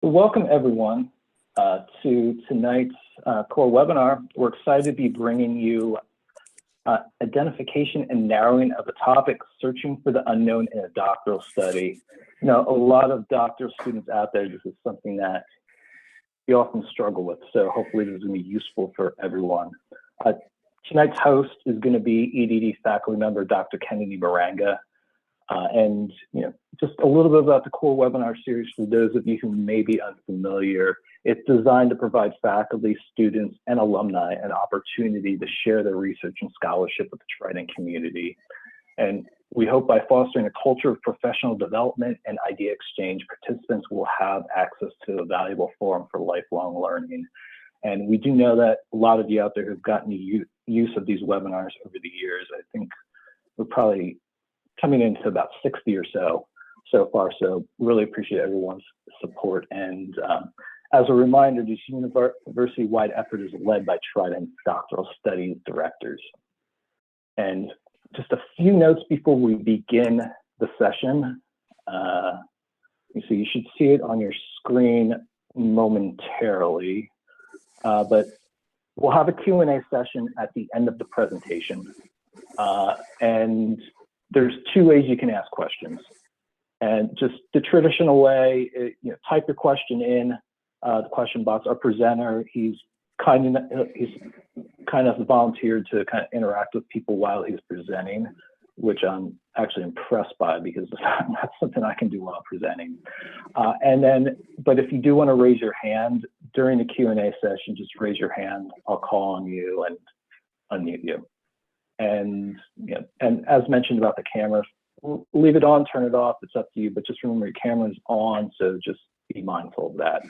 Welcome everyone to tonight's core webinar. We're excited to be bringing you identification and narrowing of the topic, searching for the unknown in a doctoral study. You know, a lot of doctoral students out there, this is something that we often struggle with. So hopefully this is going to be useful for everyone. Tonight's host is going to be EDD faculty member, Dr. Kennedy Maranga. And you know, just a little bit about the core webinar series for those of you who may be unfamiliar. It's designed to provide faculty, students, and alumni an opportunity to share their research and scholarship with the Trident community. And we hope by fostering a culture of professional development and idea exchange, participants will have access to a valuable forum for lifelong learning. And we do know that a lot of you out there have gotten use of these webinars over the years. I think we're probably coming into about 60 or so far. So really appreciate everyone's support. And as a reminder, this university-wide effort is led by Trident Doctoral Studies Directors. And just a few notes before we begin the session. So you should see it on your screen momentarily, but we'll have a Q&A session at the end of the presentation. And there's two ways you can ask questions. And just the traditional way, type your question in the question box. Our presenter, he's kind of volunteered to kind of interact with people while he's presenting, which I'm actually impressed by because that's something I can do while presenting. But if you do want to raise your hand during the Q&A session, just raise your hand. I'll call on you and unmute you. And as mentioned about the camera, leave it on, turn it off, it's up to you, but just remember your camera is on, so just be mindful of that.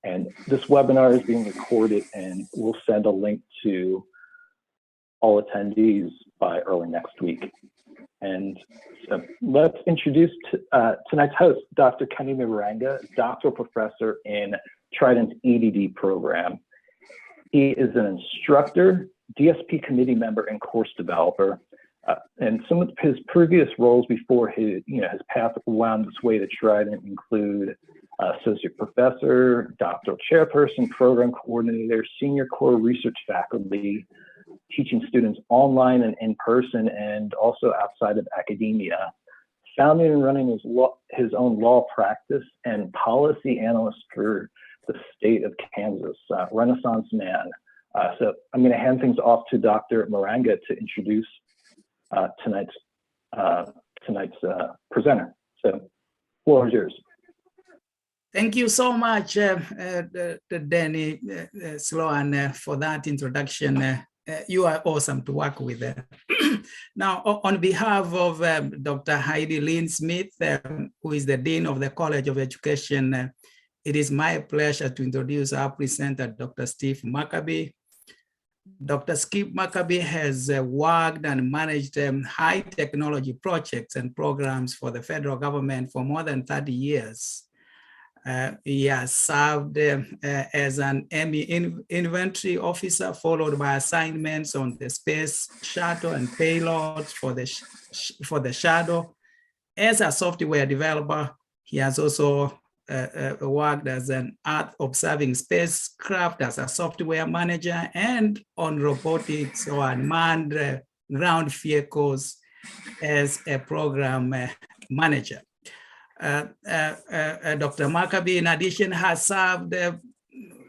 And this webinar is being recorded, and we'll send a link to all attendees by early next week. And so let's introduce tonight's host, Dr. Kennedy Maranga, doctoral professor in Trident's EDD program. He is an instructor, DSP committee member, and course developer. And some of his previous roles before his path wound its way to Trident include associate professor, doctoral chairperson, program coordinator, senior core research faculty, teaching students online and in person, and also outside of academia. Founding and running his own law practice and policy analyst for the state of Kansas, Renaissance man. So I'm going to hand things off to Dr. Maranga to introduce tonight's presenter. So, floor is yours. Thank you so much, Danny Sloan, for that introduction. You are awesome to work with. Now, on behalf of Dr. Heidi Lynn Smith, who is the Dean of the College of Education, it is my pleasure to introduce our presenter, Dr. Steve Munkeby. Dr. Skip Munkeby has worked and managed high technology projects and programs for the federal government for more than 30 years. He has served as an Army Infantry Officer, followed by assignments on the Space Shuttle and payloads for the Shuttle. As a software developer, he has also worked as an Earth observing spacecraft as a software manager, and on robotics or unmanned ground vehicles as a program manager. Dr. Munkeby, in addition, has served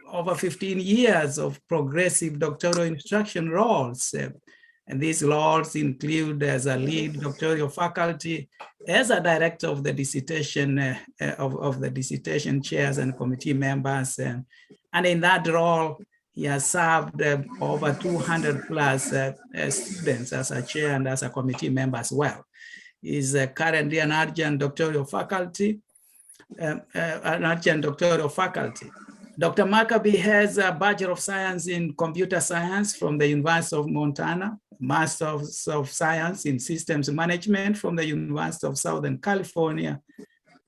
over 15 years of progressive doctoral instruction roles. And these roles include as a lead doctoral faculty, as a director of the dissertation of the dissertation chairs and committee members. And in that role, he has served over 200 plus students as a chair and as a committee member as well. He's currently an adjunct doctoral faculty. Dr. Munkeby has a Bachelor of Science in Computer Science from the University of Montana, Master of Science in Systems Management from the University of Southern California,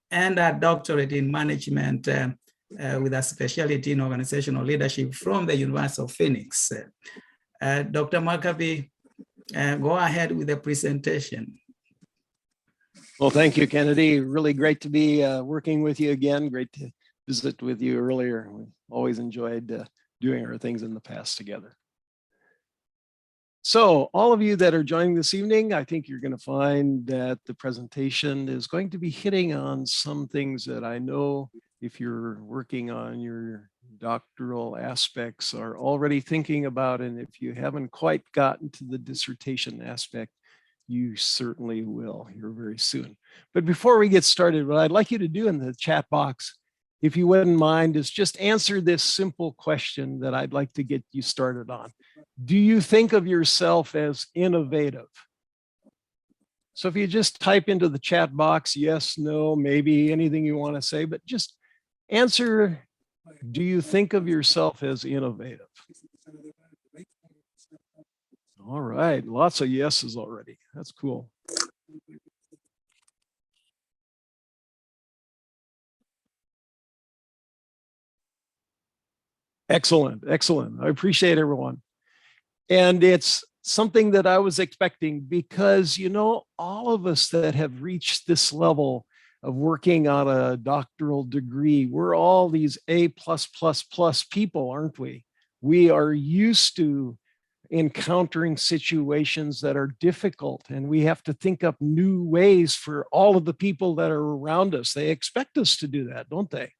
and a Doctorate in Management with a specialty in Organizational Leadership from the University of Phoenix. Dr. Munkeby, go ahead with the presentation. Well, thank you, Kennedy. Really great to be working with you again. Great to visit with you earlier. We always enjoyed doing our things in the past together. So all of you that are joining this evening, I think you're going to find that the presentation is going to be hitting on some things that I know if you're working on your doctoral aspects are already thinking about, and if you haven't quite gotten to the dissertation aspect, you certainly will here very soon. But before we get started, what I'd like you to do in the chat box, if you wouldn't mind, is just answer this simple question that I'd like to get you started on. Do you think of yourself as innovative? So if you just type into the chat box, yes, no, maybe, anything you want to say, but just answer, do you think of yourself as innovative? All right, lots of yeses already. That's cool. Excellent, excellent. I appreciate everyone. And it's something that I was expecting because, you know, all of us that have reached this level of working on a doctoral degree, we're all these A+++ people, aren't we? We are used to encountering situations that are difficult, and we have to think up new ways for all of the people that are around us. They expect us to do that, don't they?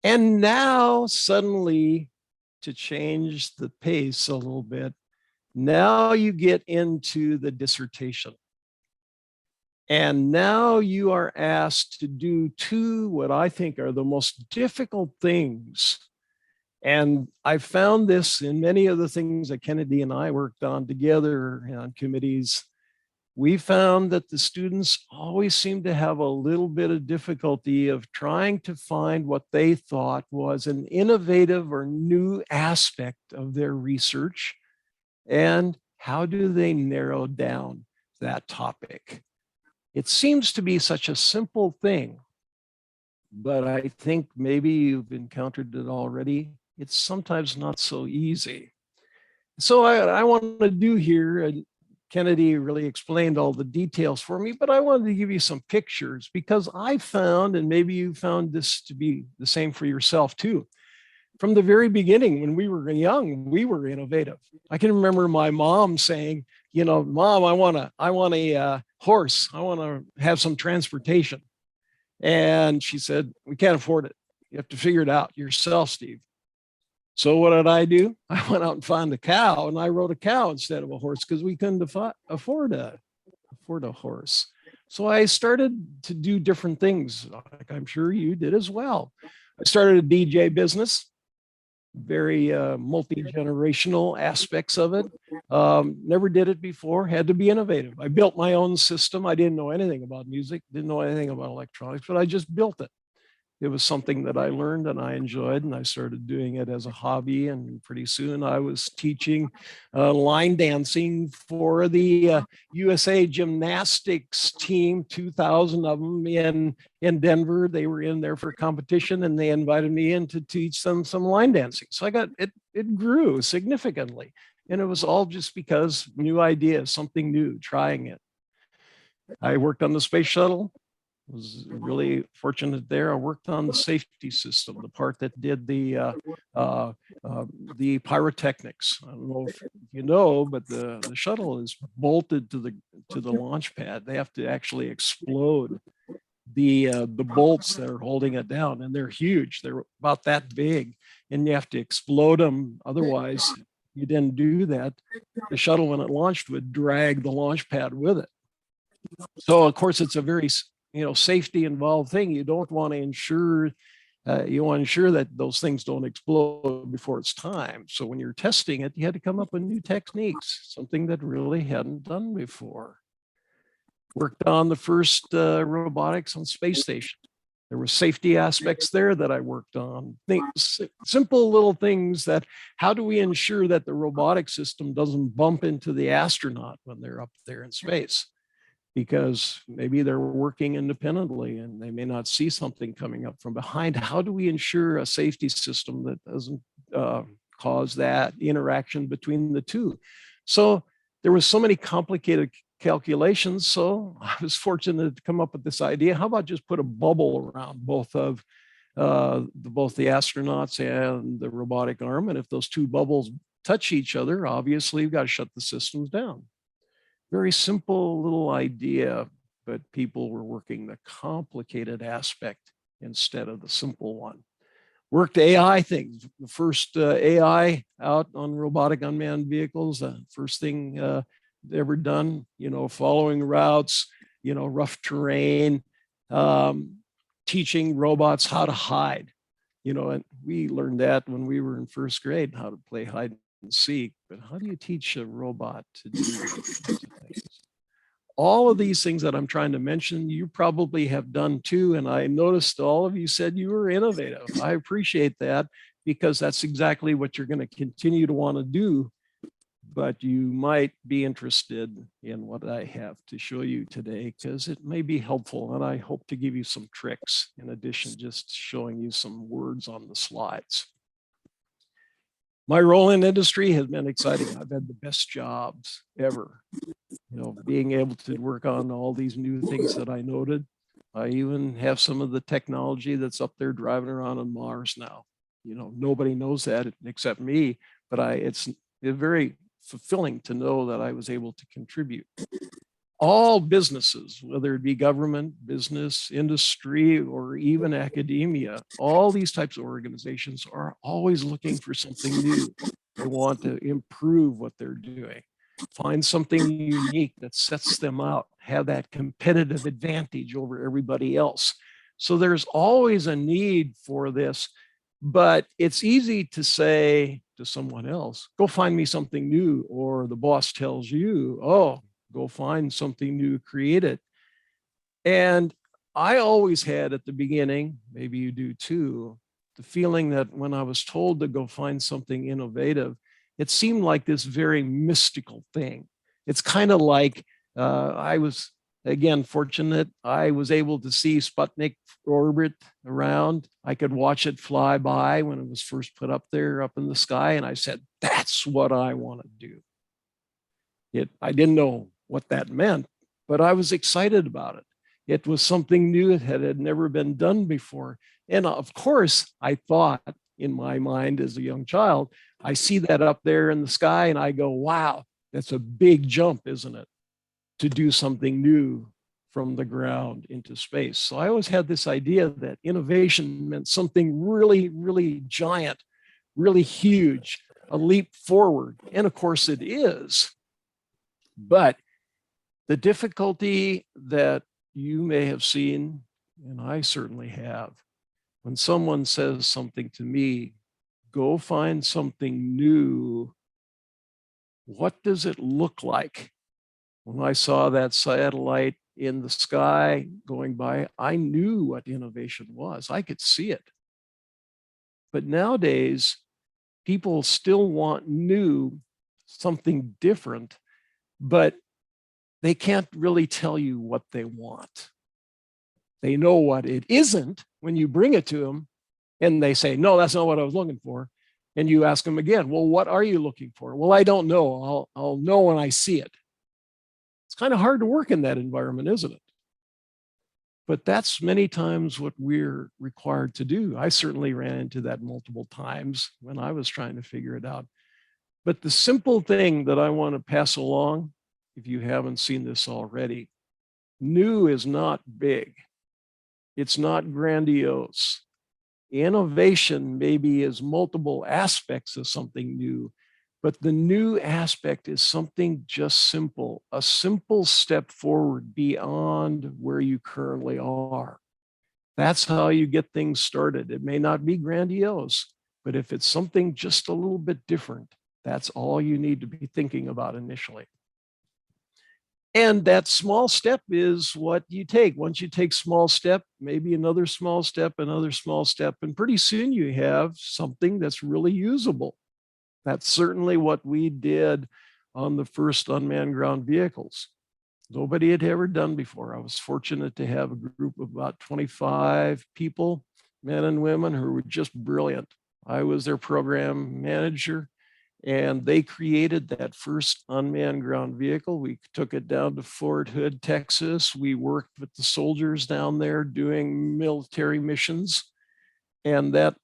And now suddenly, to change the pace a little bit, now you get into the dissertation. And now you are asked to do two, what I think are the most difficult things. And I found this in many of the things that Kennedy and I worked on together on committees. We found that the students always seem to have a little bit of difficulty of trying to find what they thought was an innovative or new aspect of their research. And how do they narrow down that topic? It seems to be such a simple thing, but I think maybe you've encountered it already. It's sometimes not so easy. So I want to do here, Kennedy really explained all the details for me, but I wanted to give you some pictures because I found, and maybe you found this to be the same for yourself too, from the very beginning, when we were young, we were innovative. I can remember my mom saying, you know, Mom, I want a horse. I want to have some transportation. And she said, we can't afford it. You have to figure it out yourself, Steve. So what did I do? I went out and found a cow, and I rode a cow instead of a horse because we couldn't afford a horse. So I started to do different things, like I'm sure you did as well. I started a DJ business, very multi-generational aspects of it. Never did it before, had to be innovative. I built my own system. I didn't know anything about music, didn't know anything about electronics, but I just built it. It was something that I learned and I enjoyed, and I started doing it as a hobby. And pretty soon I was teaching line dancing for the USA gymnastics team, 2,000 of them in Denver. They were in there for a competition, and they invited me in to teach them some line dancing. So I got it. It grew significantly, and it was all just because new ideas, something new, trying it. I worked on the Space Shuttle. Was really fortunate there. I worked on the safety system, the part that did the pyrotechnics. I don't know if you know, but the shuttle is bolted to the launch pad. They have to actually explode the bolts that are holding it down, and they're huge. They're about that big, and you have to explode them. Otherwise, you didn't do that, the shuttle, when it launched, would drag the launch pad with it. So of course, it's a very safety involved thing. You don't want to ensure, you want to ensure that those things don't explode before it's time. So when you're testing it, you had to come up with new techniques, something that really hadn't done before. Worked on the first robotics on space station. There were safety aspects there that I worked on. Simple little things that, how do we ensure that the robotic system doesn't bump into the astronaut when they're up there in space? Because maybe they're working independently and they may not see something coming up from behind. How do we ensure a safety system that doesn't cause that interaction between the two? So there was so many complicated calculations. So I was fortunate to come up with this idea. How about just put a bubble around both of both the astronauts and the robotic arm. And if those two bubbles touch each other, obviously you've got to shut the systems down. Very simple little idea, but people were working the complicated aspect instead of the simple one. Worked AI things. The first AI out on robotic unmanned vehicles, first thing ever done, following routes, rough terrain, teaching robots how to hide, and we learned that when we were in first grade, how to play hide and seek. But how do you teach a robot to do these kinds of things? All of these things that I'm trying to mention, you probably have done too. And I noticed all of you said you were innovative. I appreciate that, because that's exactly what you're going to continue to want to do. But you might be interested in what I have to show you today, because it may be helpful. And I hope to give you some tricks in addition to just showing you some words on the slides. My role in industry has been exciting. I've had the best jobs ever. Being able to work on all these new things that I noted. I even have some of the technology that's up there driving around on Mars now. Nobody knows that except me, but it's very fulfilling to know that I was able to contribute. All businesses, whether it be government, business, industry, or even academia, all these types of organizations are always looking for something new. They want to improve what they're doing, find something unique that sets them out, have that competitive advantage over everybody else. So there's always a need for this, but it's easy to say to someone else, go find me something new, or the boss tells you, oh, go find something new, create it. And I always had at the beginning, maybe you do too, the feeling that when I was told to go find something innovative, it seemed like this very mystical thing. It's kind of like I was, again, fortunate. I was able to see Sputnik orbit around. I could watch it fly by when it was first put up there, up in the sky. And I said, that's what I want to do. I didn't know what that meant, but I was excited about it. It was something new that had never been done before. And of course, I thought in my mind as a young child, I see that up there in the sky and I go, wow, that's a big jump, isn't it? To do something new from the ground into space. So I always had this idea that innovation meant something really, really giant, really huge, a leap forward. And of course it is. But the difficulty that you may have seen, and I certainly have, when someone says something to me, go find something new, what does it look like? When I saw that satellite in the sky going by, I knew what innovation was. I could see it. But nowadays, people still want new, something different, but they can't really tell you what they want. They know what it isn't when you bring it to them and they say, no, that's not what I was looking for. And you ask them again, well, what are you looking for? Well, I don't know. I'll know when I see it. It's kind of hard to work in that environment, isn't it? But that's many times what we're required to do. I certainly ran into that multiple times when I was trying to figure it out. But the simple thing that I want to pass along, if you haven't seen this already, new is not big. It's not grandiose. Innovation maybe is multiple aspects of something new, but the new aspect is something just simple, a simple step forward beyond where you currently are. That's how you get things started. It may not be grandiose, but if it's something just a little bit different, that's all you need to be thinking about initially. And that small step is what you take. Once you take small step, maybe another small step, and pretty soon you have something that's really usable. That's certainly what we did on the first unmanned ground vehicles. Nobody had ever done before. I was fortunate to have a group of about 25 people, men and women, who were just brilliant. I was their program manager, and they created that first unmanned ground vehicle. We took it down to Fort Hood, Texas. We worked with the soldiers down there doing military missions. And that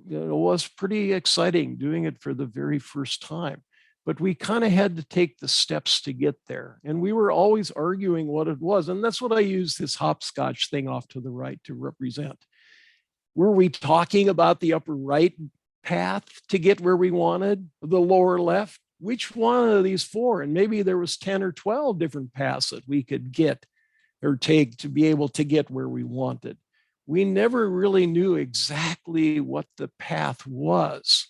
was pretty exciting doing it for the very first time. But we kind of had to take the steps to get there. And we were always arguing what it was. And that's what I use this hopscotch thing off to the right to represent. Were we talking about the upper right path to get where we wanted, the lower left? Which one of these four? And maybe there was 10 or 12 different paths that we could get or take to be able to get where we wanted. We never really knew exactly what the path was.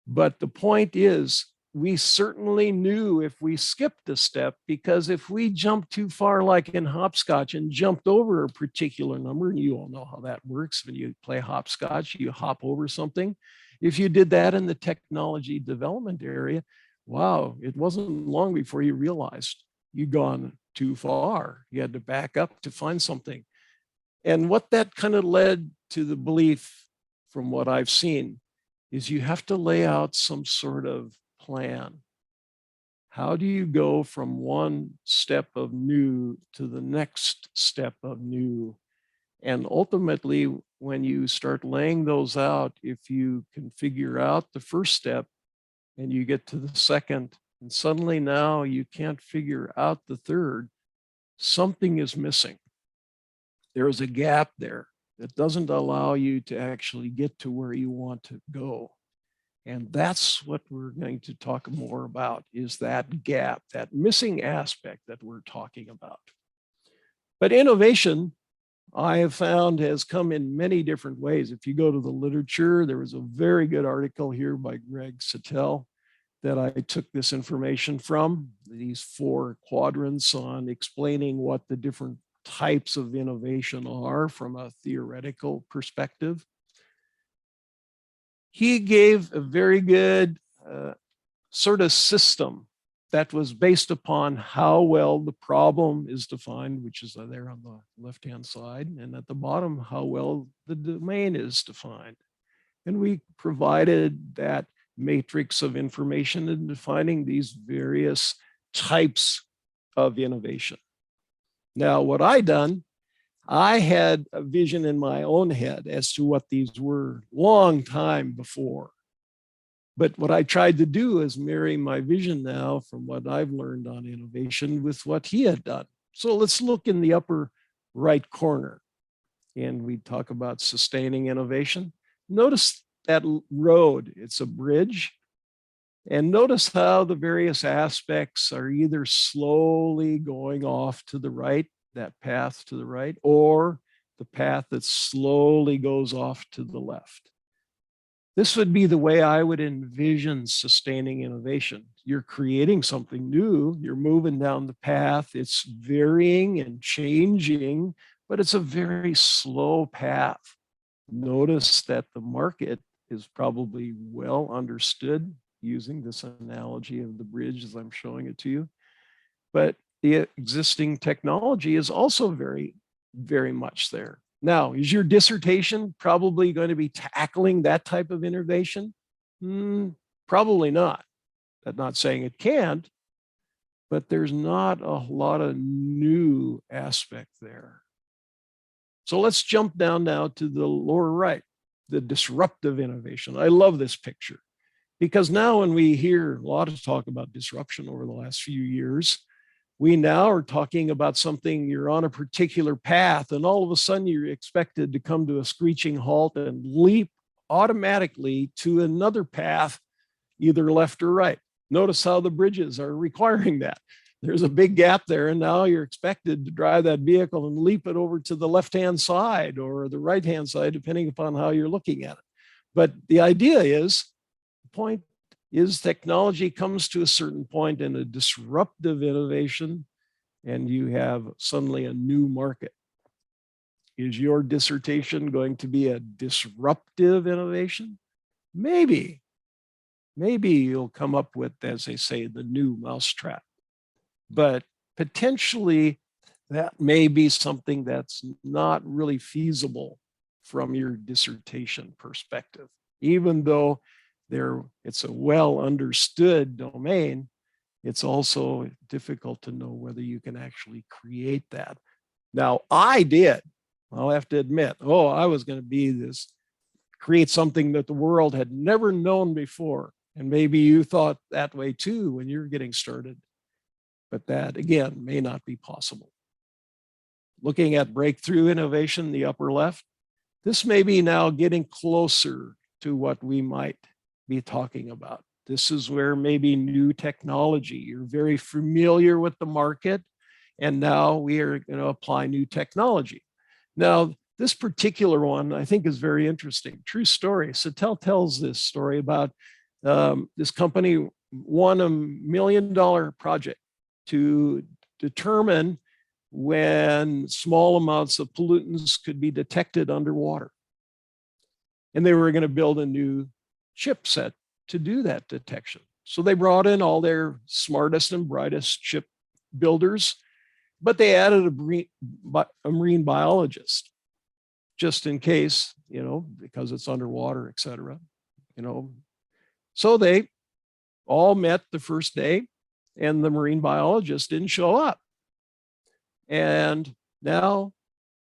But the point is, we certainly knew if we skipped a step, because if we jumped too far, like in hopscotch, and jumped over a particular number, and you all know how that works when you play hopscotch, you hop over something. If you did that in the technology development area, wow, it wasn't long before you realized you'd gone too far. You had to back up to find something. And what that kind of led to the belief, from what I've seen, is you have to lay out some sort of plan. How do you go from one step of new to the next step of new? And ultimately, when you start laying those out, if you can figure out the first step and you get to the second, and suddenly now you can't figure out the third, something is missing. There is a gap there that doesn't allow you to actually get to where you want to go. And that's what we're going to talk more about, is that gap, that missing aspect that we're talking about. But innovation, I have found, has come in many different ways. If you go to the literature, there was a very good article here by Greg Sattel that I took this information from, these 4 quadrants on explaining what the different types of innovation are from a theoretical perspective. He gave a very good sort of system that was based upon how well the problem is defined, which is there on the left-hand side, and at the bottom, how well the domain is defined. And we provided that matrix of information in defining these various types of innovation. Now, what I done, I had a vision in my own head as to what these were long time before. But what I tried to do is marry my vision now from what I've learned on innovation with what he had done. So let's look in the upper right corner, and we talk about sustaining innovation. Notice that road, it's a bridge. And notice how the various aspects are either slowly going off to the right, that path to the right, or the path that slowly goes off to the left. This would be the way I would envision sustaining innovation. You're creating something new, you're moving down the path, it's varying and changing, but it's a very slow path. Notice that the market is probably well understood, using this analogy of the bridge as I'm showing it to you. But the existing technology is also very, very much there. Now, is your dissertation probably going to be tackling that type of innovation? Probably not. I'm not saying it can't, but there's not a lot of new aspect there. So let's jump down now to the lower right, the disruptive innovation. I love this picture, because now when we hear a lot of talk about disruption over the last few years, we now are talking about something, you're on a particular path, and all of a sudden you're expected to come to a screeching halt and leap automatically to another path, either left or right. Notice how the bridges are requiring that. There's a big gap there, and now you're expected to drive that vehicle and leap it over to the left-hand side or the right-hand side, depending upon how you're looking at it. But the idea is, the point is, technology comes to a certain point in a disruptive innovation, and you have suddenly a new market. Is your dissertation going to be a disruptive innovation? Maybe. Maybe you'll come up with, as they say, the new mousetrap. But potentially that may be something that's not really feasible from your dissertation perspective, even though it's a well understood domain. It's also difficult to know whether you can actually create that. Now, I did. I'll have to admit, oh, I was going to be this, create something that the world had never known before. And maybe you thought that way too when you're getting started. But that, again, may not be possible. Looking at breakthrough innovation, the upper left, this may be now getting closer to what we might be talking about. This is where maybe new technology, you're very familiar with the market, and now we are going to apply new technology. Now, this particular one I think is very interesting. True story. Sattel tells this story about this company won $1 million project to determine when small amounts of pollutants could be detected underwater. And they were going to build a new chipset to do that detection. So they brought in all their smartest and brightest chip builders, but they added a marine biologist just in case, you know, because it's underwater, et cetera, you know. So they all met the first day and the marine biologist didn't show up. And now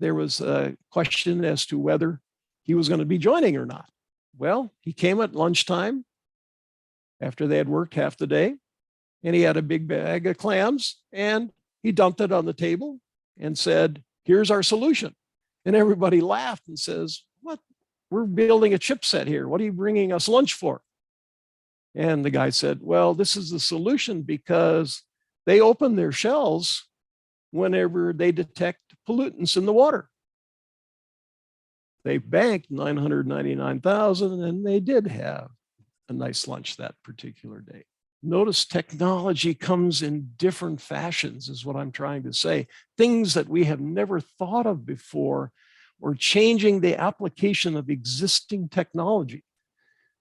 there was a question as to whether he was going to be joining or not. Well, he came at lunchtime after they had worked half the day, and he had a big bag of clams and he dumped it on the table and said, here's our solution. And everybody laughed and says, what? We're building a chipset here. What are you bringing us lunch for? And the guy said, well, this is the solution because they open their shells whenever they detect pollutants in the water. They banked 999,000 and they did have a nice lunch that particular day. Notice technology comes in different fashions is what I'm trying to say. Things that we have never thought of before or changing the application of existing technology.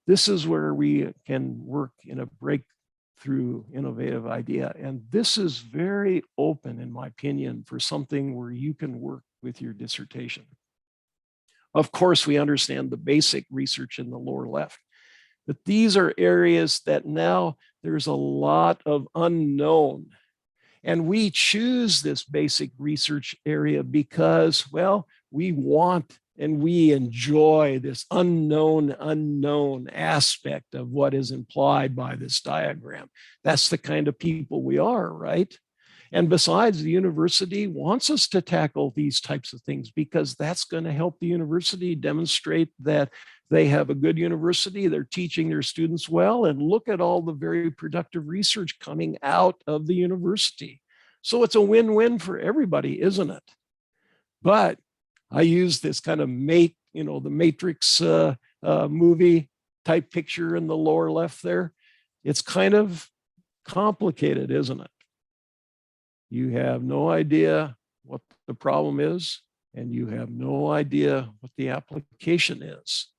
This is where we can work in a breakthrough innovative idea. And this is very open, in my opinion, for something where you can work with your dissertation. Of course, we understand the basic research in the lower left, but these are areas that now there's a lot of unknown. And we choose this basic research area because, well, we want and we enjoy this unknown aspect of what is implied by this diagram. That's the kind of people we are, right? And besides, the university wants us to tackle these types of things because that's going to help the university demonstrate that they have a good university, they're teaching their students well, and look at all the very productive research coming out of the university. So it's a win-win for everybody, isn't it? But I use this kind of the Matrix movie type picture in the lower left there. It's kind of complicated, isn't it? You have no idea what the problem is, and you have no idea what the application is.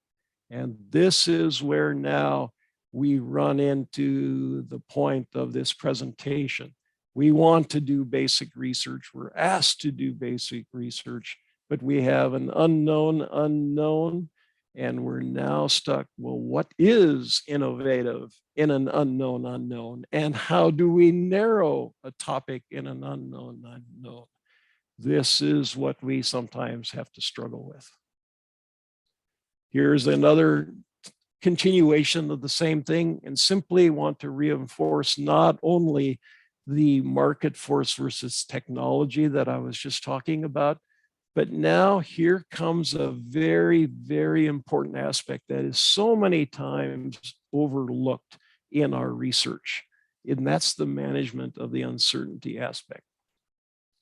And this is where now we run into the point of this presentation. We want to do basic research. We're asked to do basic research, but we have an unknown, and we're now stuck. Well, what is innovative in an unknown? And how do we narrow a topic in an unknown? This is what we sometimes have to struggle with. Here's another continuation of the same thing, and simply want to reinforce not only the market force versus technology that I was just talking about, but now here comes a very, very important aspect that is so many times overlooked in our research, and that's the management of the uncertainty aspect.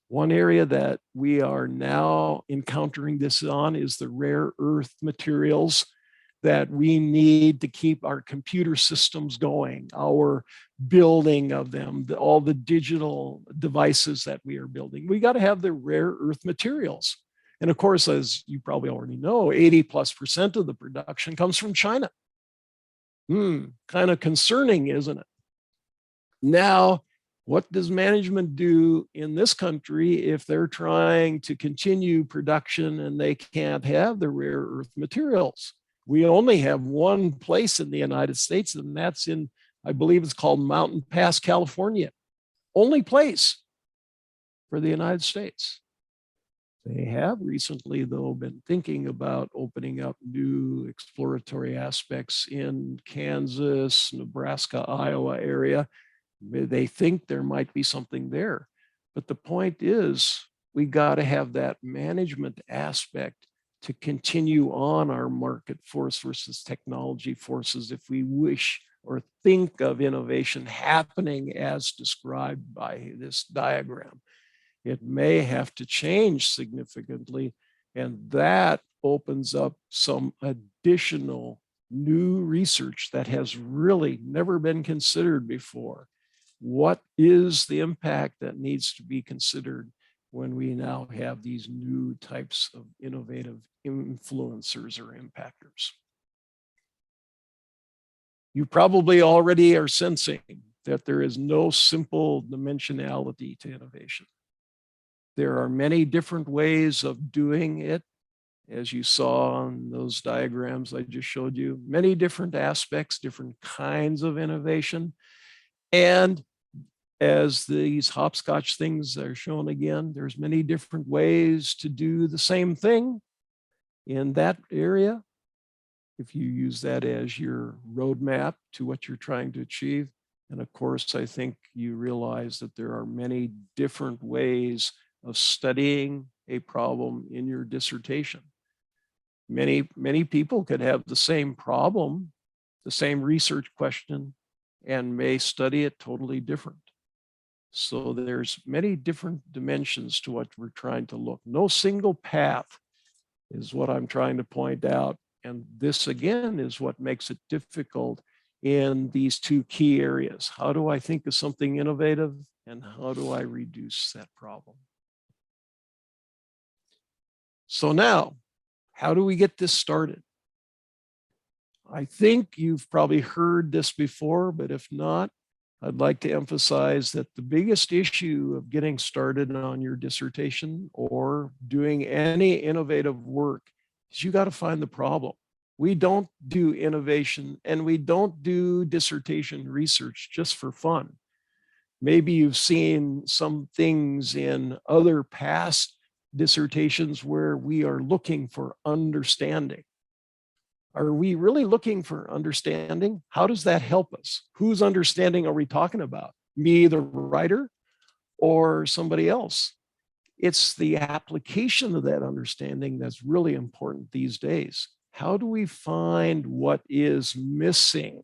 One area that we are now encountering this on is the rare earth materials that we need to keep our computer systems going, our building of them, all the digital devices that we are building. We got to have the rare earth materials. And of course, as you probably already know, 80+% of the production comes from China. Kind of concerning, isn't it? Now, what does management do in this country if they're trying to continue production and they can't have the rare earth materials? We only have one place in the United States, and that's in, I believe it's called Mountain Pass, California. Only place for the United States. They have recently, though, been thinking about opening up new exploratory aspects in Kansas, Nebraska, Iowa area. They think there might be something there. But the point is, we got to have that management aspect to continue on our market force versus technology forces if we wish or think of innovation happening as described by this diagram. It may have to change significantly, and that opens up some additional new research that has really never been considered before. What is the impact that needs to be considered when we now have these new types of innovative influencers or impactors? You probably already are sensing that there is no simple dimensionality to innovation. There are many different ways of doing it, as you saw on those diagrams I just showed you, many different aspects, different kinds of innovation. And as these hopscotch things are shown again, there's many different ways to do the same thing in that area. If you use that as your roadmap to what you're trying to achieve. And of course, I think you realize that there are many different ways of studying a problem in your dissertation. Many people could have the same problem, the same research question, and may study it totally different. So there's many different dimensions to what we're trying to look. No single path is what I'm trying to point out. And this again is what makes it difficult in these two key areas. How do I think of something innovative, and how do I reduce that problem? So now, how do we get this started? I think you've probably heard this before, but if not, I'd like to emphasize that the biggest issue of getting started on your dissertation or doing any innovative work is you got to find the problem. We don't do innovation and we don't do dissertation research just for fun. Maybe you've seen some things in other past dissertations where we are looking for understanding. Are we really looking for understanding? How does that help us? Whose understanding are we talking about? Me, the writer, or somebody else? It's the application of that understanding that's really important these days. How do we find what is missing?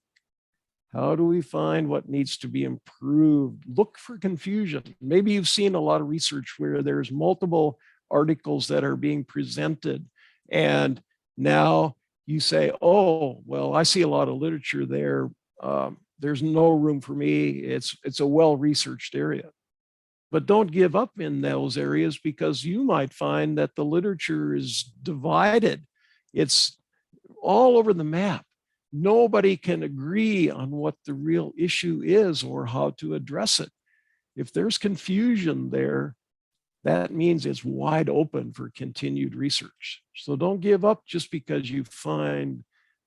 How do we find what needs to be improved? Look for confusion. Maybe you've seen a lot of research where there's multiple articles that are being presented, and now you say, oh, well, I see a lot of literature there. There's no room for me. It's a well-researched area. But don't give up in those areas, because you might find that the literature is divided. It's all over the map. Nobody can agree on what the real issue is or how to address it. If there's confusion there, that means it's wide open for continued research. So don't give up just because you find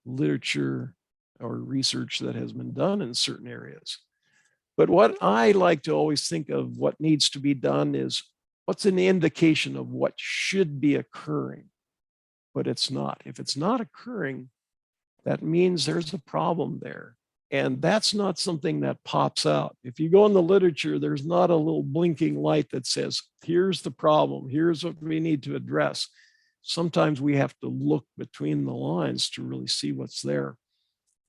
literature or research that has been done in certain areas. But what I like to always think of what needs to be done is what's an indication of what should be occurring, but it's not. If it's not occurring, that means there's a problem there. And that's not something that pops out. If you go in the literature, there's not a little blinking light that says, here's the problem, here's what we need to address. Sometimes we have to look between the lines to really see what's there.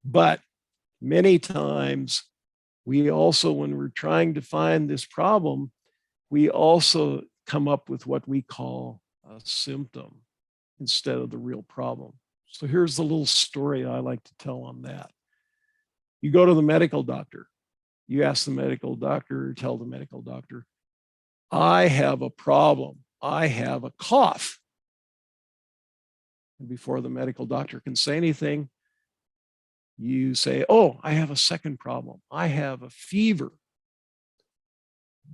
But many times, we also, when we're trying to find this problem, we also come up with what we call a symptom instead of the real problem. So here's the little story I like to tell on that. You go to the medical doctor. You ask the medical doctor, tell the medical doctor, I have a problem. I have a cough. And before the medical doctor can say anything, you say, oh, I have a second problem. I have a fever.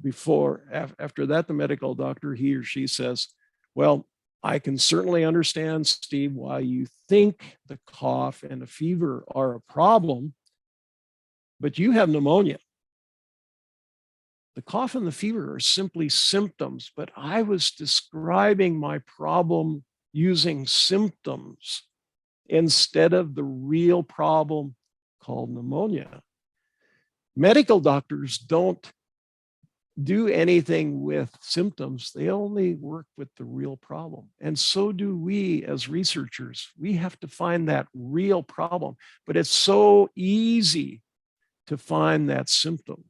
After that, the medical doctor, he or she says, well, I can certainly understand, Steve, why you think the cough and the fever are a problem, but you have pneumonia. The cough and the fever are simply symptoms, but I was describing my problem using symptoms instead of the real problem called pneumonia. Medical doctors don't do anything with symptoms. They only work with the real problem. And so do we as researchers. We have to find that real problem, but it's so easy to find that symptom.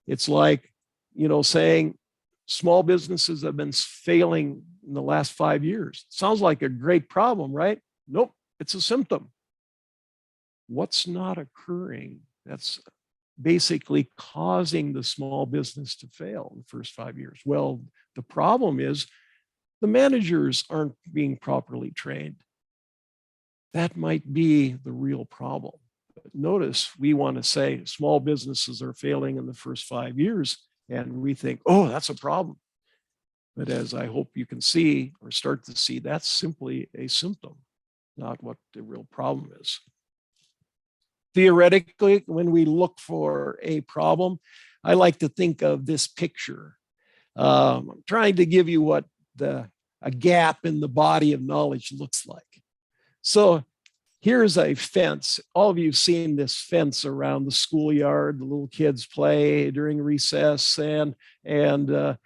It's like, saying small businesses have been failing in the last 5 years. Sounds like a great problem, right? Nope, it's a symptom. What's not occurring that's basically causing the small business to fail in the first 5 years? Well, the problem is the managers aren't being properly trained. That might be the real problem. But notice we want to say small businesses are failing in the first 5 years, and we think, oh, that's a problem. But as I hope you can see or start to see, that's simply a symptom, not what the real problem is. Theoretically, when we look for a problem, I like to think of this picture. I'm trying to give you what a gap in the body of knowledge looks like. So here's a fence. All of you have seen this fence around the schoolyard. The little kids play during recess, and the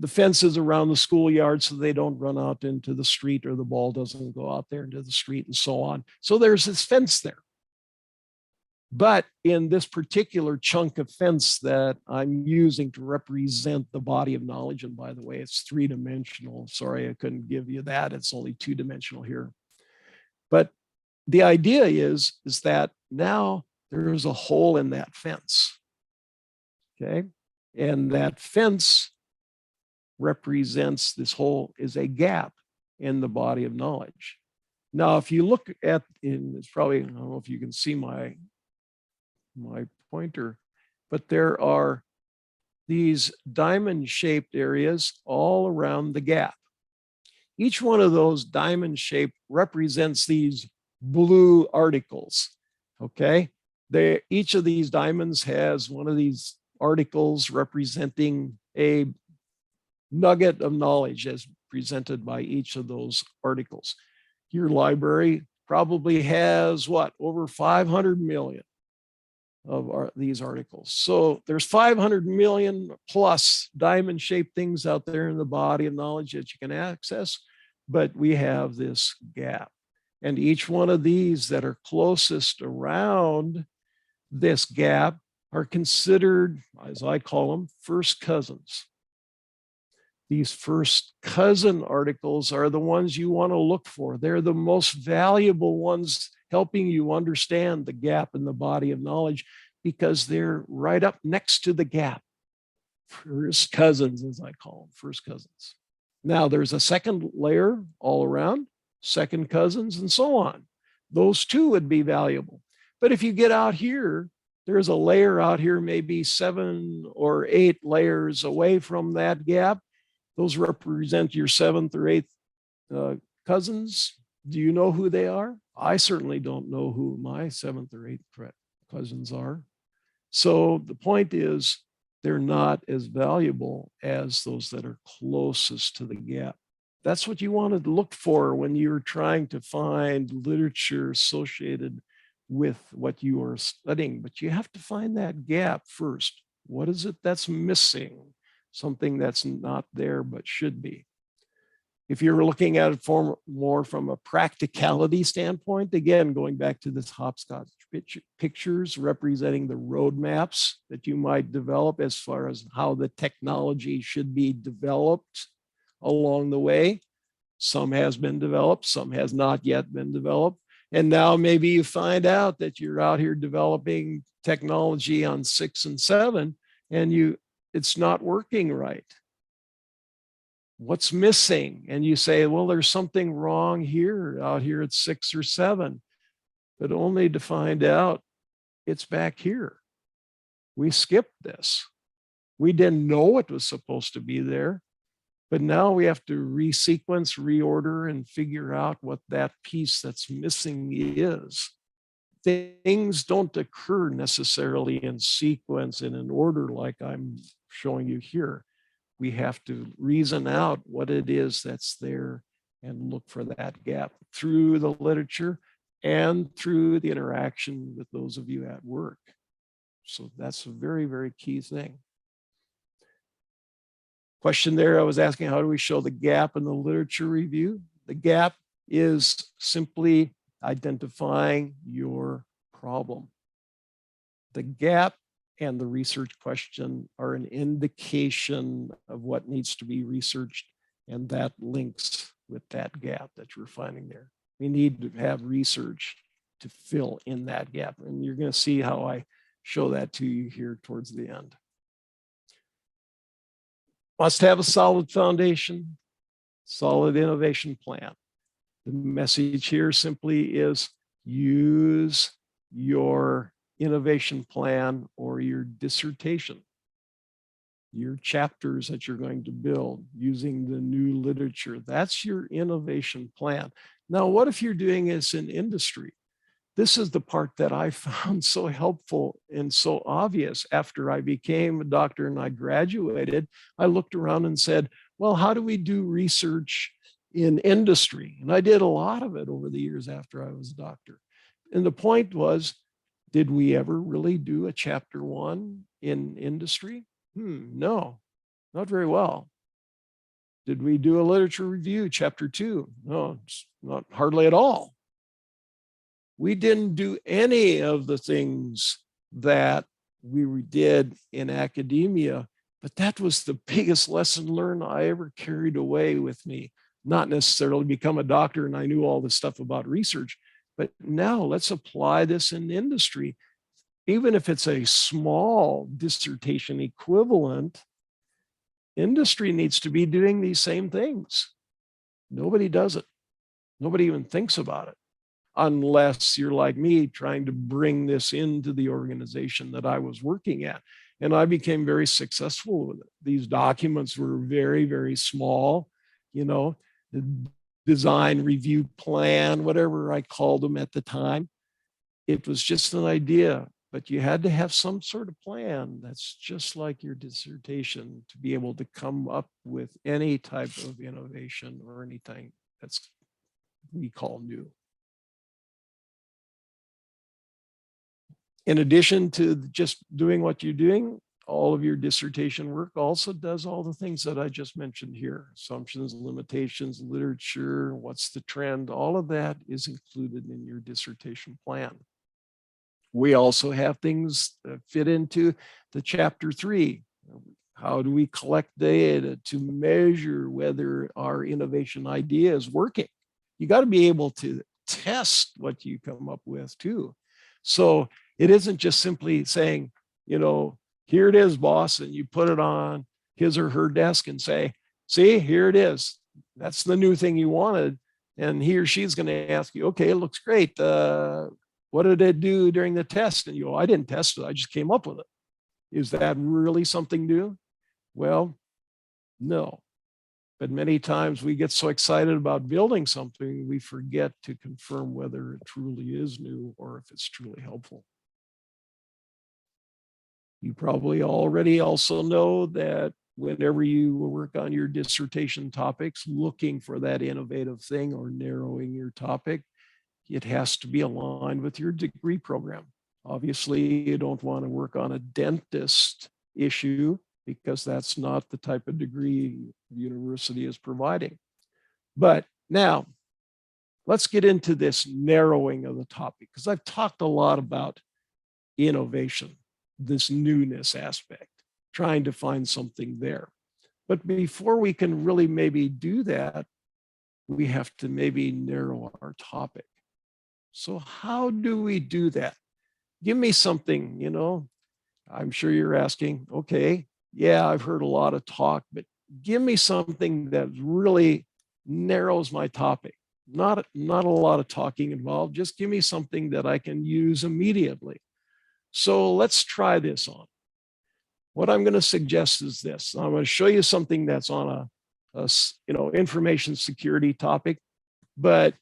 fence is around the schoolyard so they don't run out into the street, or the ball doesn't go out there into the street, and so on. So there's this fence there. But in this particular chunk of fence that I'm using to represent the body of knowledge, and by the way, it's 3-dimensional. Sorry, I couldn't give you that. It's only 2-dimensional here. But the idea is that now there's a hole in that fence, okay? And that fence represents, this hole is a gap in the body of knowledge. Now, if you look at, it's probably, I don't know if you can see my pointer, but there are these diamond-shaped areas all around the gap. Each one of those diamond-shaped represents these blue articles, okay? Each of these diamonds has one of these articles representing a nugget of knowledge as presented by each of those articles. Your library probably has what, over 500 million of these articles. So there's 500 million plus diamond-shaped things out there in the body of knowledge that you can access, but we have this gap. And each one of these that are closest around this gap are considered, as I call them, first cousins. These first cousin articles are the ones you want to look for. They're the most valuable ones, helping you understand the gap in the body of knowledge, because they're right up next to the gap. First cousins, as I call them, first cousins. Now there's a second layer all around, second cousins, and so on. Those too would be valuable. But if you get out here, there's a layer out here, maybe 7 or 8 layers away from that gap. Those represent your 7th or 8th cousins. Do you know who they are? I certainly don't know who my 7th or 8th cousins are. So the point is, they're not as valuable as those that are closest to the gap. That's what you want to look for when you're trying to find literature associated with what you are studying. But you have to find that gap first. What is it that's missing? Something that's not there but should be. If you're looking at it more from a practicality standpoint, again, going back to this hopscotch pictures representing the roadmaps that you might develop as far as how the technology should be developed along the way. Some has been developed, some has not yet been developed. And now maybe you find out that you're out here developing technology on 6 and 7, and it's not working right. What's missing? And you say, well, there's something wrong here, out here at 6 or 7, but only to find out it's back here. We skipped this. We didn't know it was supposed to be there, but now we have to resequence, reorder, and figure out what that piece that's missing is. things don't occur necessarily in sequence in an order like I'm showing you here. We have to reason out what it is that's there and look for that gap through the literature and through the interaction with those of you at work. So that's a very, very key thing. Question there, I was asking, how do we show the gap in the literature review? The gap is simply identifying your problem. The gap and the research question are an indication of what needs to be researched, and that links with that gap that you're finding there. We need to have research to fill in that gap, and you're going to see how I show that to you here towards the end. Must have a solid foundation, solid innovation plan. The message here simply is use your innovation plan or your dissertation, your chapters that you're going to build using the new literature. That's your innovation plan. Now, what if you're doing this in industry? This is the part that I found so helpful and so obvious. After I became a doctor and I graduated, I looked around and said, well, how do we do research in industry? And I did a lot of it over the years after I was a doctor. And the point was, did we ever really do a chapter 1 in industry? No, not very well. Did we do a literature review, chapter 2? No, not hardly at all. We didn't do any of the things that we did in academia, but that was the biggest lesson learned I ever carried away with me. Not necessarily become a doctor and I knew all this stuff about research, but now let's apply this in industry. Even if it's a small dissertation equivalent, industry needs to be doing these same things. Nobody does it. Nobody even thinks about it, unless you're like me trying to bring this into the organization that I was working at. And I became very successful with it. These documents were very, very small, you know, the design review plan, whatever I called them at the time. It was just an idea, but you had to have some sort of plan that's just like your dissertation to be able to come up with any type of innovation or anything that's we call new. In addition to just doing what you're doing, all of your dissertation work also does all the things that I just mentioned here. Assumptions, limitations, literature, what's the trend, all of that is included in your dissertation plan. We also have things that fit into the chapter 3. How do we collect data to measure whether our innovation idea is working? You got to be able to test what you come up with too. So it isn't just simply saying, you know, here it is, boss, and you put it on his or her desk and say, see, here it is. That's the new thing you wanted. And he or she's going to ask you, okay, it looks great. What did it do during the test? And you go, I didn't test it. I just came up with it. Is that really something new? Well, no. But many times we get so excited about building something, we forget to confirm whether it truly is new or if it's truly helpful. You probably already also know that whenever you work on your dissertation topics, looking for that innovative thing or narrowing your topic, it has to be aligned with your degree program. Obviously, you don't want to work on a dentist issue because that's not the type of degree the university is providing. But now, let's get into this narrowing of the topic, because I've talked a lot about innovation, this newness aspect, trying to find something there. But before we can really maybe do that, we have to maybe narrow our topic. So how do we do that? Give me something, you know, I'm sure you're asking, okay, yeah, I've heard a lot of talk, but give me something that really narrows my topic. Not a lot of talking involved, just give me something that I can use immediately. So let's try this on. What I'm going to suggest is this. I'm going to show you something that's on a information security topic, but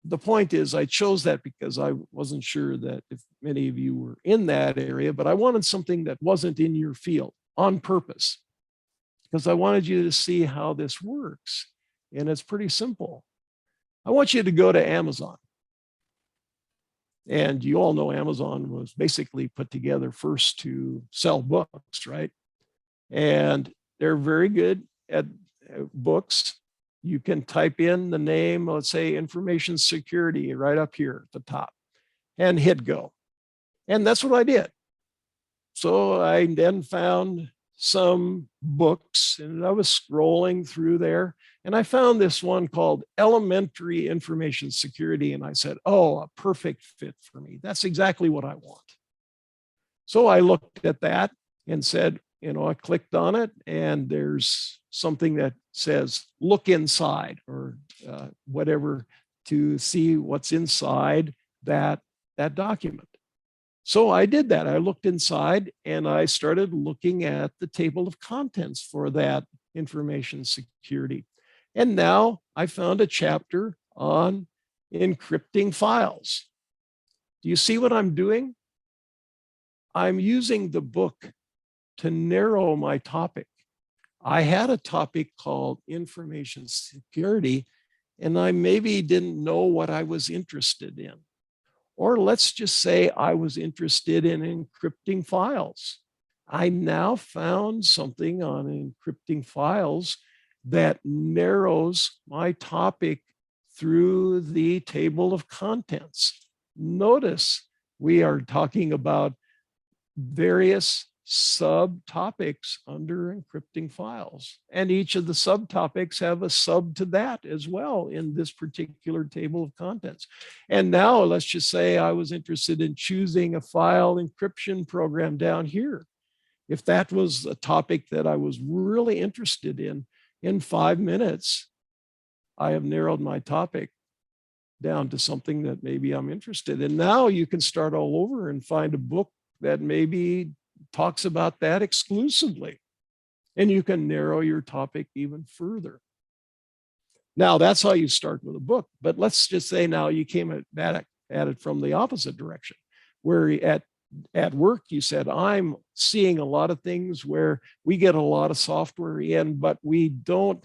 the point is I chose that because I wasn't sure that if many of you were in that area, but I wanted something that wasn't in your field on purpose, because I wanted you to see how this works. And it's pretty simple. I want you to go to Amazon. And you all know Amazon was basically put together first to sell books, right? And they're very good at books. You can type in the name, let's say information security right up here at the top and hit go. And that's what I did. So I then found some books and I was scrolling through there and I found this one called Elementary Information Security. And I said, oh, a perfect fit for me. That's exactly what I want. So I looked at that and said, I clicked on it and there's something that says, look inside or whatever to see what's inside that document. So I did that. I looked inside and I started looking at the table of contents for that information security. And now I found a chapter on encrypting files. Do you see what I'm doing? I'm using the book to narrow my topic. I had a topic called information security, and I maybe didn't know what I was interested in. Or let's just say I was interested in encrypting files. I now found something on encrypting files that narrows my topic through the table of contents. Notice we are talking about various subtopics under encrypting files. And each of the subtopics have a sub to that as well in this particular table of contents. And now let's just say I was interested in choosing a file encryption program down here. If that was a topic that I was really interested in 5 minutes, I have narrowed my topic down to something that maybe I'm interested in. Now you can start all over and find a book that maybe talks about that exclusively. And you can narrow your topic even further. Now, that's how you start with a book. But let's just say now you came at it from the opposite direction, where at work you said, I'm seeing a lot of things where we get a lot of software in, but we don't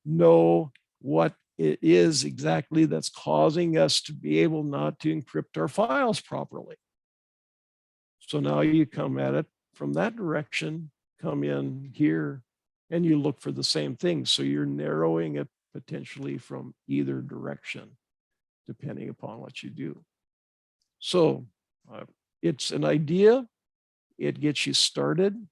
know what it is exactly that's causing us to be able not to encrypt our files properly. So now you come at it from that direction, come in here, and you look for the same thing. So you're narrowing it potentially from either direction, depending upon what you do. So it's an idea, it gets you started,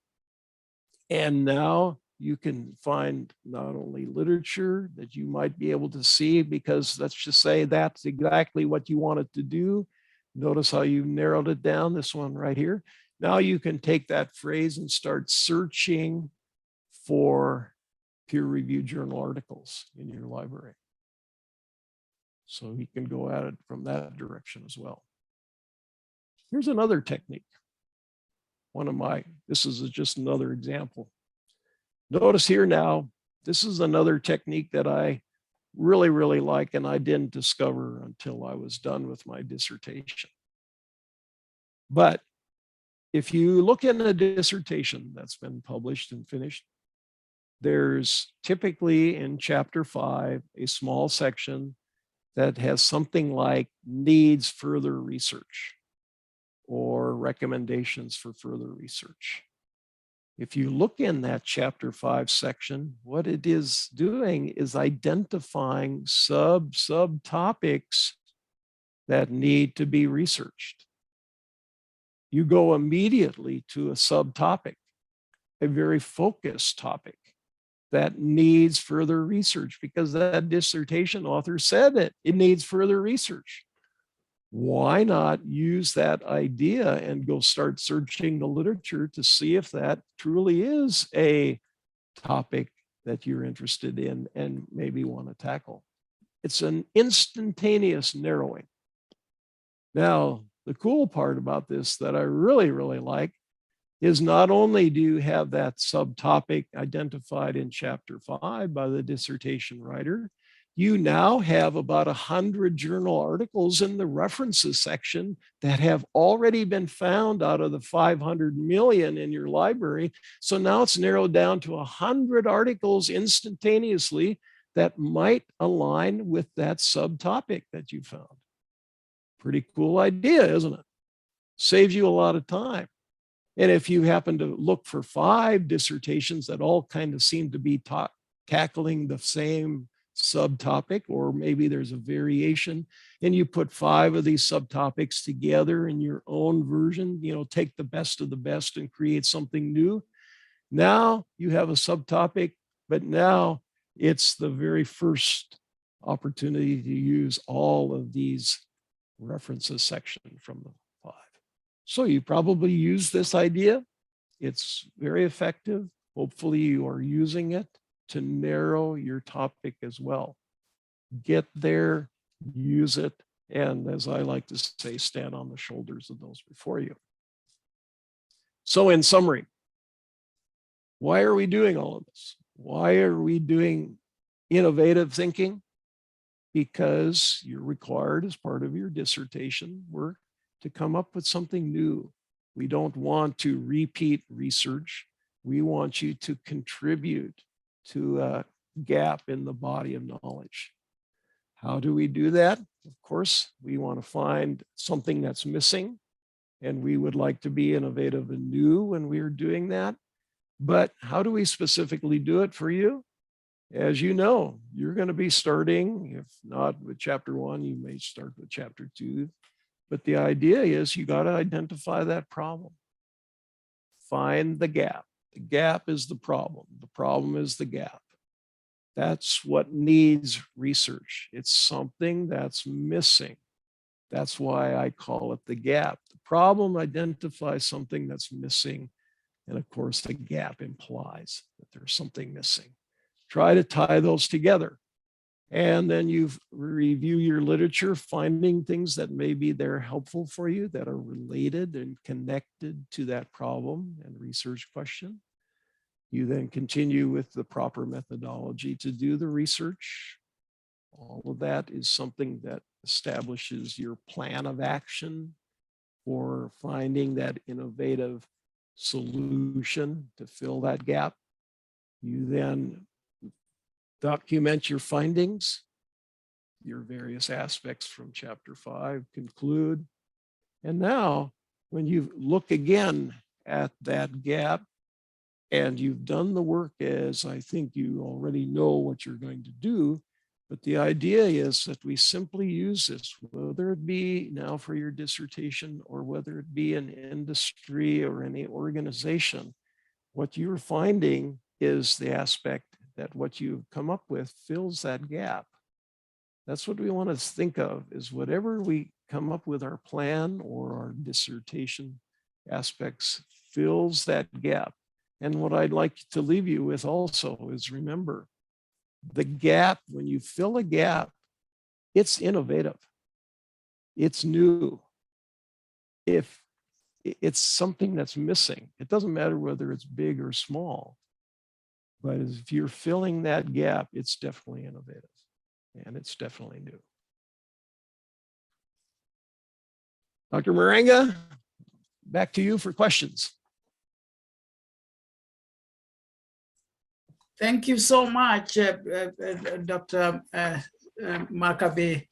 and now you can find not only literature that you might be able to see, because let's just say that's exactly what you wanted to do. Notice how you narrowed it down, this one right here. Now you can take that phrase and start searching for peer-reviewed journal articles in your library. So you can go at it from that direction as well. Here's another technique. This is just another example. Notice here now, this is another technique that I really, really like, and I didn't discover until I was done with my dissertation. But if you look in a dissertation that's been published and finished, there's typically in chapter 5 a small section that has something like needs further research or recommendations for further research. If you look in that chapter 5 section, what it is doing is identifying subtopics that need to be researched. You go immediately to a subtopic, a very focused topic that needs further research because that dissertation author said it needs further research. Why not use that idea and go start searching the literature to see if that truly is a topic that you're interested in and maybe want to tackle? It's an instantaneous narrowing. Now, the cool part about this that I really, really like is not only do you have that subtopic identified in chapter 5 by the dissertation writer, You now have about 100 journal articles in the references section that have already been found out of the 500 million in your library. So now it's narrowed down to 100 articles instantaneously that might align with that subtopic that you found. Pretty cool idea, isn't it? Saves you a lot of time. And if you happen to look for 5 dissertations that all kind of seem to be tackling the same subtopic, or maybe there's a variation, and you put 5 of these subtopics together in your own version, take the best of the best and create something new. Now you have a subtopic, but now it's the very first opportunity to use all of these references section from the 5. So you probably use this idea. It's very effective. Hopefully you are using it to narrow your topic as well. Get there, use it, and as I like to say, stand on the shoulders of those before you. So in summary, why are we doing all of this? Why are we doing innovative thinking? Because you're required as part of your dissertation work to come up with something new. We don't want to repeat research. We want you to contribute to a gap in the body of knowledge. How do we do that? Of course, we want to find something that's missing, and we would like to be innovative and new when we are doing that. But how do we specifically do it for you? As you know, you're going to be starting, if not with chapter 1, you may start with chapter 2. But the idea is you got to identify that problem. Find the gap. The gap is the problem. The problem is the gap. That's what needs research. It's something that's missing. That's why I call it the gap. The problem identifies something that's missing. And of course, the gap implies that there's something missing. Try to tie those together. And then you review your literature, finding things that maybe they're helpful for you, that are related and connected to that problem and research question. You then continue with the proper methodology to do the research. All of that is something that establishes your plan of action for finding that innovative solution to fill that gap. You then document your findings, your various aspects from chapter 5 conclude. And now, when you look again at that gap and you've done the work, as I think you already know what you're going to do, but the idea is that we simply use this, whether it be now for your dissertation or whether it be in industry or any organization. What you're finding is the aspect that what you've come up with fills that gap. That's what we want to think of, is whatever we come up with, our plan or our dissertation aspects fills that gap. And what I'd like to leave you with also is, remember, the gap, when you fill a gap, it's innovative. It's new. If it's something that's missing, it doesn't matter whether it's big or small. But if you're filling that gap, it's definitely innovative and it's definitely new. Dr. Maranga, back to you for questions. Thank you so much, Dr. Munkeby.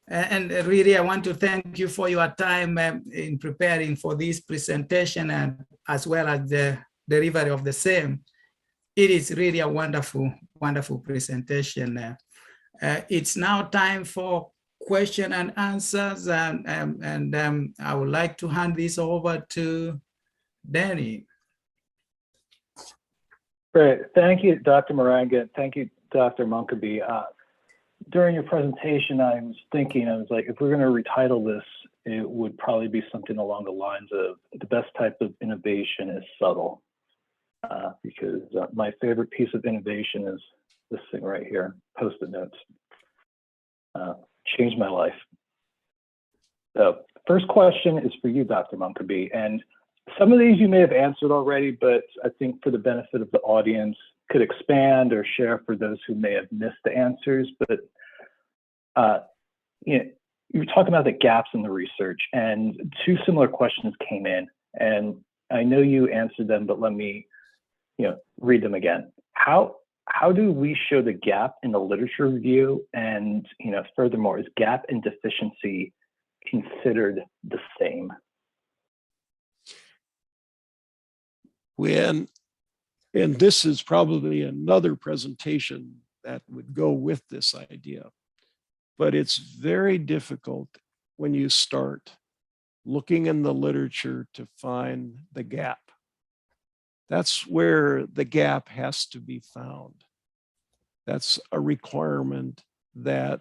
And really, I want to thank you for your time in preparing for this presentation, and as well as the delivery of the same. It is really a wonderful, wonderful presentation. It's now time for question and answers, and I would like to hand this over to Danny. Great. Thank you, Dr. Maranga. Thank you, Dr. Munkeby. During your presentation, I was thinking, I was like, if we're going to retitle this, it would probably be something along the lines of the best type of innovation is subtle. Because my favorite piece of innovation is this thing right here, Post-it notes. Changed my life. So first question is for you, Dr. Munkeby. And some of these you may have answered already, but I think for the benefit of the audience, could expand or share for those who may have missed the answers. But you know, you were talking about the gaps in the research, and two similar questions came in, and I know you answered them, but let me, read them again. How do we show the gap in the literature review? And, furthermore, is gap and deficiency considered the same? And this is probably another presentation that would go with this idea, but it's very difficult when you start looking in the literature to find the gap. That's where the gap has to be found. That's a requirement that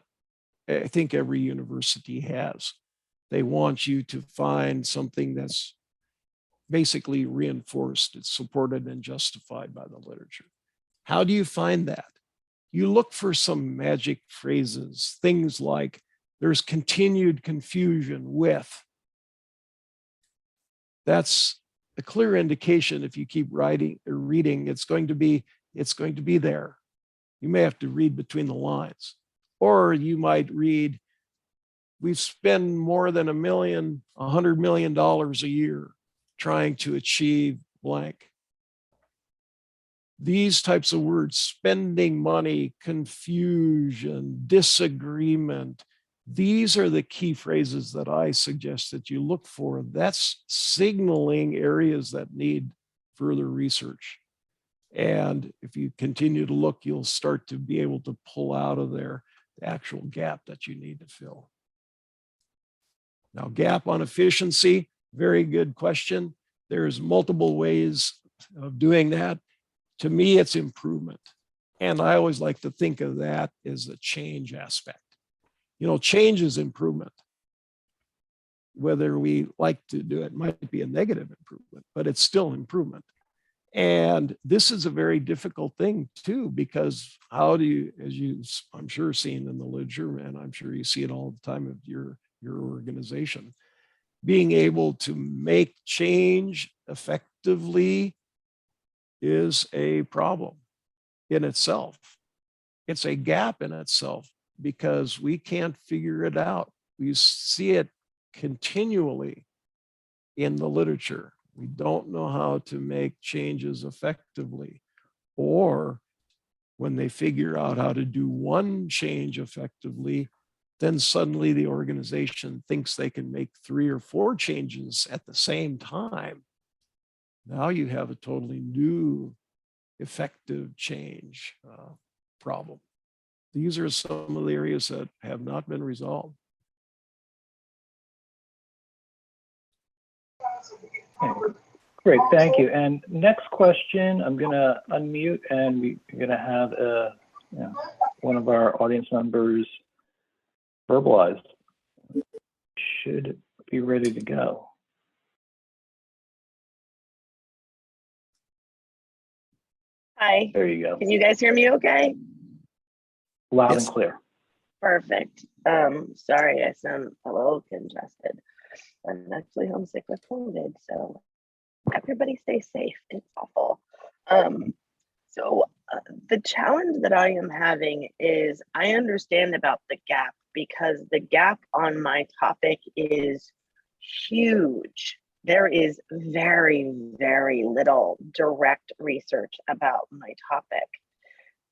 I think every university has. They want you to find something that's basically reinforced, it's supported and justified by the literature. How do you find that? You look for some magic phrases, things like there's continued confusion with. That's a clear indication if you keep writing or reading, it's going to be there. You may have to read between the lines, or you might read, we've spent more than $100 million a year trying to achieve blank. These types of words, spending money, confusion, disagreement, these are the key phrases that I suggest that you look for. That's signaling areas that need further research. And if you continue to look, you'll start to be able to pull out of there the actual gap that you need to fill. Now, gap on efficiency, very good question. There's multiple ways of doing that. To me, it's improvement. And I always like to think of that as a change aspect. Change is improvement. Whether we like to do it, might be a negative improvement, but it's still improvement. And this is a very difficult thing too, because how do you, as you, I'm sure seen in the literature, and I'm sure you see it all the time of your organization, being able to make change effectively is a problem in itself. It's a gap in itself because we can't figure it out. We see it continually in the literature. We don't know how to make changes effectively, or when they figure out how to do one change effectively, then suddenly the organization thinks they can make 3 or 4 changes at the same time. Now you have a totally new effective change problem. These are some of the areas that have not been resolved. Great, thank you. And next question, I'm going to unmute, and we're going to have one of our audience members verbalized. Should be ready to go. Hi. There you go. Can you guys hear me okay? Loud Yes. and clear. Perfect. Sorry, I sound a little congested. I'm actually homesick with COVID, so everybody stay safe. It's awful. The challenge that I am having is I understand about the gap because the gap on my topic is huge. There is very, very little direct research about my topic.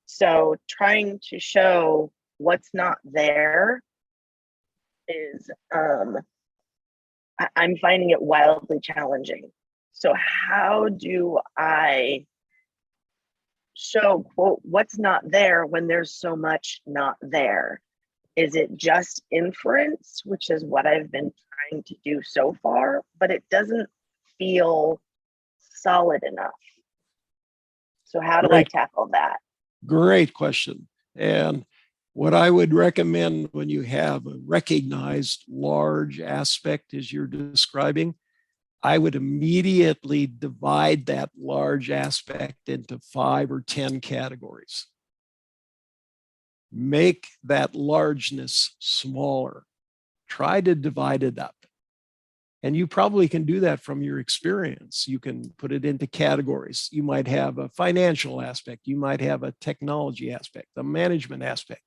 So trying to show what's not there is, I'm finding it wildly challenging. So how do I show, quote, what's not there when there's so much not there? Is it just inference, which is what I've been trying to do so far, but it doesn't feel solid enough. So how do I tackle that? Great question. And what I would recommend when you have a recognized large aspect as you're describing, I would immediately divide that large aspect into 5 or 10 categories. Make that largeness smaller. Try to divide it up. And you probably can do that from your experience. You can put it into categories. You might have a financial aspect. You might have a technology aspect, a management aspect.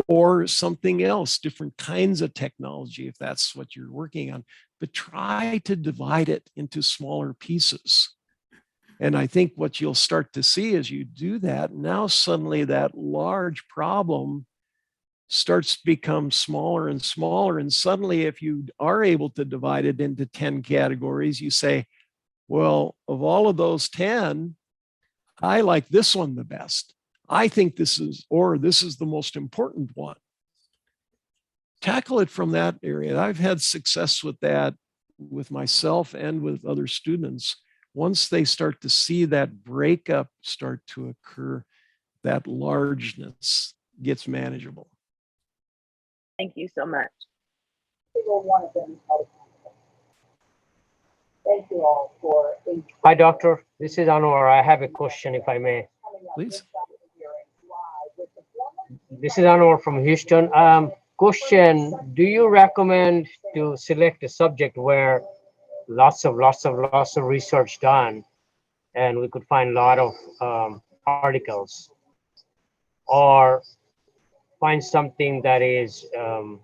or something else, different kinds of technology, if that's what you're working on, but try to divide it into smaller pieces. And I think what you'll start to see as you do that, now suddenly that large problem starts to become smaller and smaller. And suddenly, if you are able to divide it into 10 categories, you say, well, of all of those 10, I like this one the best. I think this is the most important one. Tackle it from that area. I've had success with that with myself and with other students. Once they start to see that breakup start to occur, that largeness gets manageable. Thank you so much. Thank you all for. Hi, Doctor. This is Anwar. I have a question, if I may. Please. This is Anwar from Houston. Question: do you recommend to select a subject where lots of research done, and we could find a lot of articles, or find something that is, you know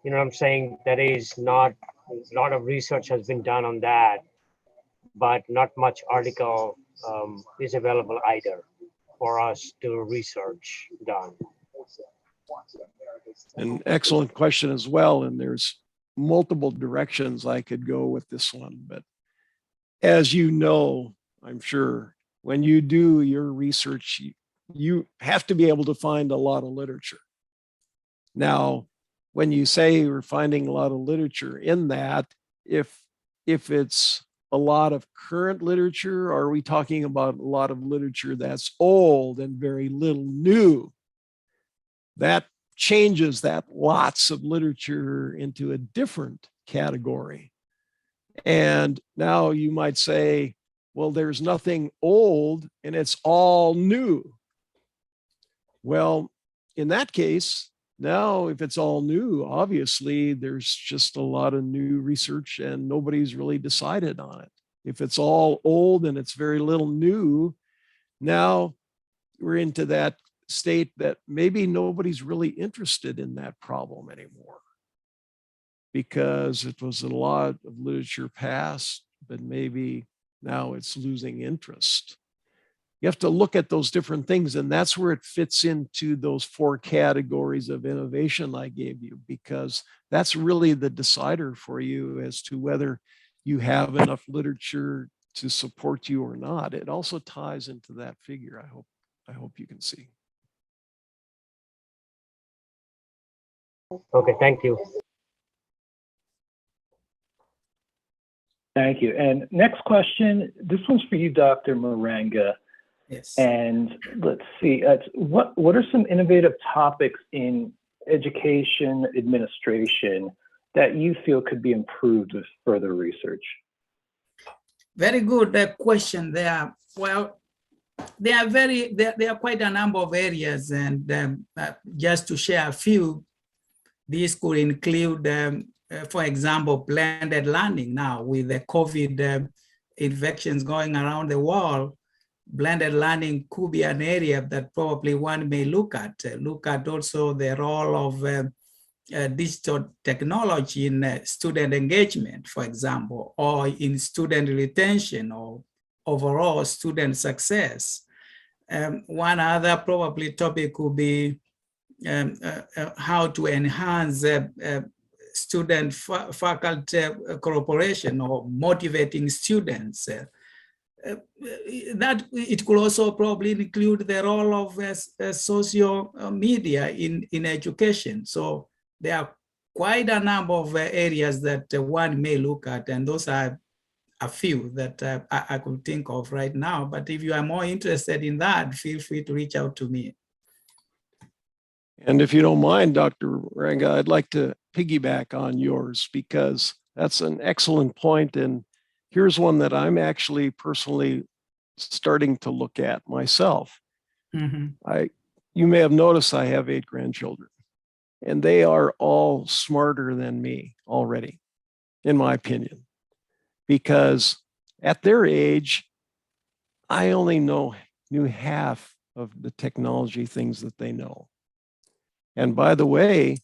what I'm saying, that is not, a lot of research has been done on that, but not much article is available either for us to research done? An excellent question as well. And there's multiple directions I could go with this one. But as you know, I'm sure when you do your research, you have to be able to find a lot of literature. Now, when you say you're finding a lot of literature in that, if it's a lot of current literature, or are we talking about a lot of literature that's old and very little new? That changes that lots of literature into a different category. And now you might say, well, there's nothing old and it's all new. Well, in that case, now if it's all new, obviously there's just a lot of new research and nobody's really decided on it. If it's all old and it's very little new, now we're into that state that maybe nobody's really interested in that problem anymore, because it was a lot of literature past, but maybe now it's losing interest. You have to look at those different things, and that's where it fits into those 4 categories of innovation I gave you, because that's really the decider for you as to whether you have enough literature to support you or not. It also ties into that figure. I hope you can see. Okay, thank you. Thank you. And next question, this one's for you, Dr. Maranga. Yes. And let's see, what are some innovative topics in education administration that you feel could be improved with further research? Very good question there. Well, there are quite a number of areas, and just to share a few, these could include, for example, blended learning. Now with the COVID infections going around the world, blended learning could be an area that probably one may look at. Look at also the role of digital technology in student engagement, for example, or in student retention or overall student success. One other probably topic could be how to enhance student-faculty cooperation or motivating students. That it could also probably include the role of social media in education. So there are quite a number of areas that one may look at, and those are a few that I could think of right now. But if you are more interested in that, feel free to reach out to me. And if you don't mind, Dr. Maranga, I'd like to piggyback on yours, because that's an excellent point. And here's one that I'm actually personally starting to look at myself. Mm-hmm. You may have noticed I have 8 grandchildren, and they are all smarter than me already, in my opinion, because at their age, I only knew half of the technology things that they know. And by the way,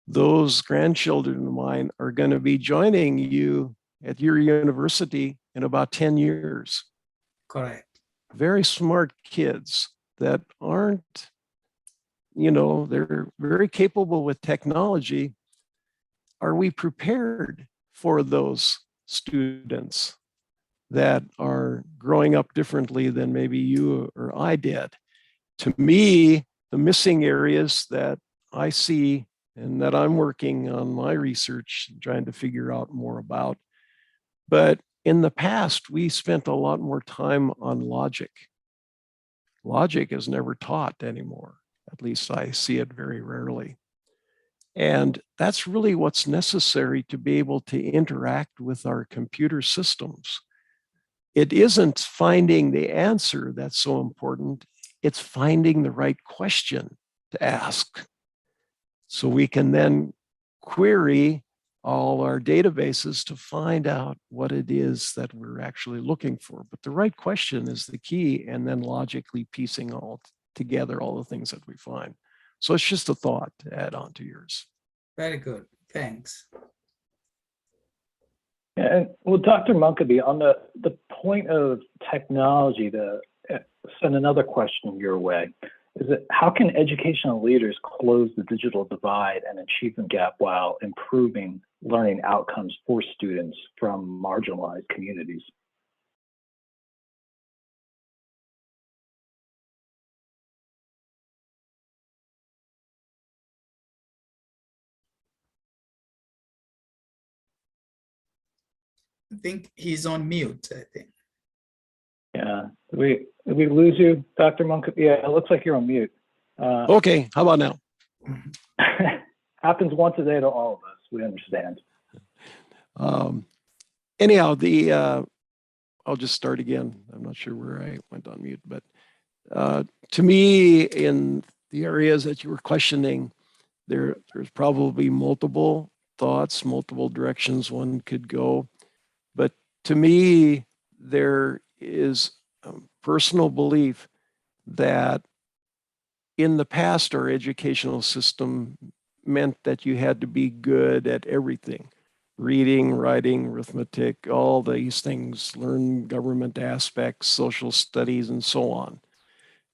those grandchildren of mine are going to be joining you at your university in about 10 years. Correct. Very smart kids that aren't, you know, they're very capable with technology. Are we prepared for those students that are growing up differently than maybe you or I did? To me, the missing areas that I see and that I'm working on my research, trying to figure out more about. But in the past, we spent a lot more time on logic. Logic is never taught anymore. At least I see it very rarely. And that's really what's necessary to be able to interact with our computer systems. It isn't finding the answer that's so important. It's finding the right question to ask. So we can then query all our databases to find out what it is that we're actually looking for. But the right question is the key, and then logically piecing all together all the things that we find. So it's just a thought to add on to yours. Very good. Thanks. And well, Dr. Munkeby, on the point of technology, to send another question your way, is that how can educational leaders close the digital divide and achievement gap while improving learning outcomes for students from marginalized communities? I think he's on mute, I think. Yeah, did we lose you, Dr. Munkeby? Yeah, it looks like you're on mute. Okay, how about now? Happens once a day to all of us, we understand. Anyhow, I'll just start again. I'm not sure where I went on mute, but to me, in the areas that you were questioning, there's probably multiple thoughts, multiple directions one could go. But to me, there is a personal belief that in the past, our educational system meant that you had to be good at everything. Reading, writing, arithmetic, all these things, learn government aspects, social studies, and so on.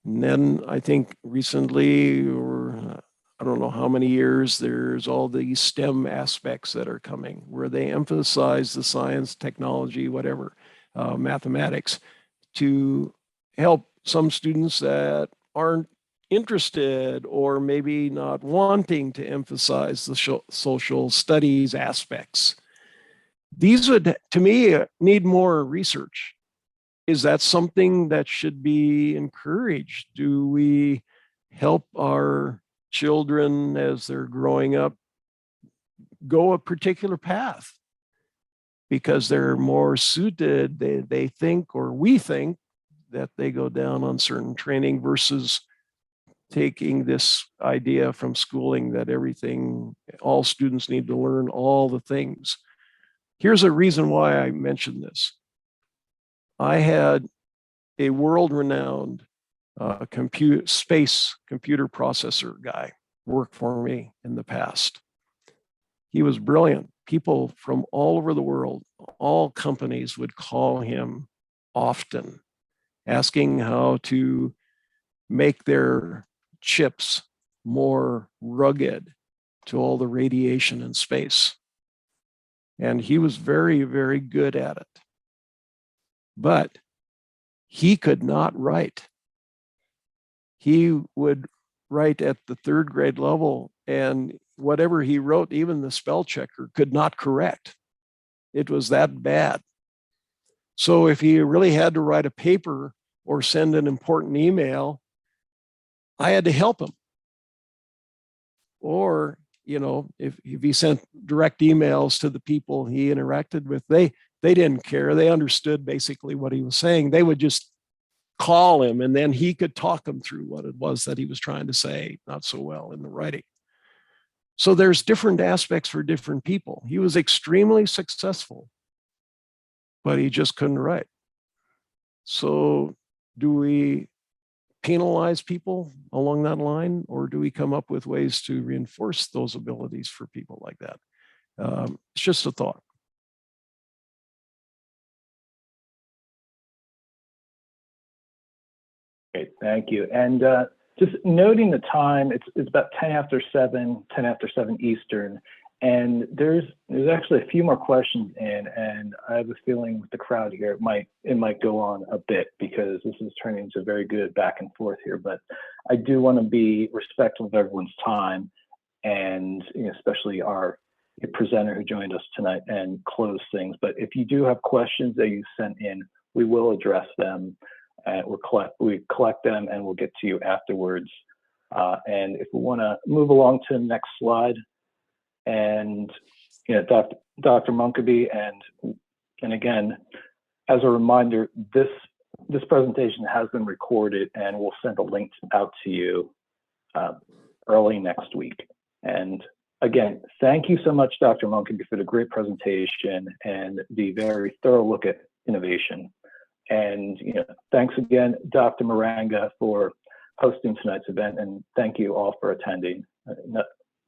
And then I think recently, or I don't know how many years, there's all these STEM aspects that are coming where they emphasize the science, technology, whatever, mathematics, to help some students that aren't interested or maybe not wanting to emphasize the social studies aspects. These would, to me, need more research. Is that something that should be encouraged? Do we help our children as they're growing up go a particular path because they're more suited, they think, or we think that they go down on certain training versus taking this idea from schooling that everything, all students need to learn all the things. Here's a reason why I mentioned this. I had a world-renowned space computer processor guy work for me in the past. He was brilliant. People from all over the world, all companies would call him often, asking how to make their chips more rugged to all the radiation in space. And he was very, very good at it. But he could not write. He would write at the third grade level, and whatever he wrote, even the spell checker could not correct. It was that bad. So if he really had to write a paper or send an important email, I had to help him. Or, you know, if he sent direct emails to the people he interacted with, they didn't care. They understood basically what he was saying. They would just call him, and then he could talk them through what it was that he was trying to say, not so well in the writing. So there's different aspects for different people. He was extremely successful, but he just couldn't write. So do we penalize people along that line, or do we come up with ways to reinforce those abilities for people like that? It's just a thought. Great, thank you. And just noting the time, it's about 10 after 7 Eastern, and there's actually a few more questions in, and I have a feeling with the crowd here, it might go on a bit because this is turning into very good back and forth here. But I do want to be respectful of everyone's time, and especially our presenter who joined us tonight, and close things. But if you do have questions that you sent in, we will address them. We collect them and we'll get to you afterwards. And if we want to move along to the next slide, and Dr. Munkeby, and again, as a reminder, this presentation has been recorded, and we'll send a link out to you early next week. And again, thank you so much, Dr. Munkeby, for the great presentation and the very thorough look at innovation. And thanks again, Dr. Maranga, for hosting tonight's event, and thank you all for attending.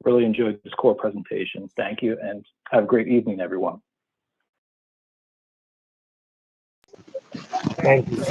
Really enjoyed this core presentation. Thank you, and have a great evening, everyone. Thank you.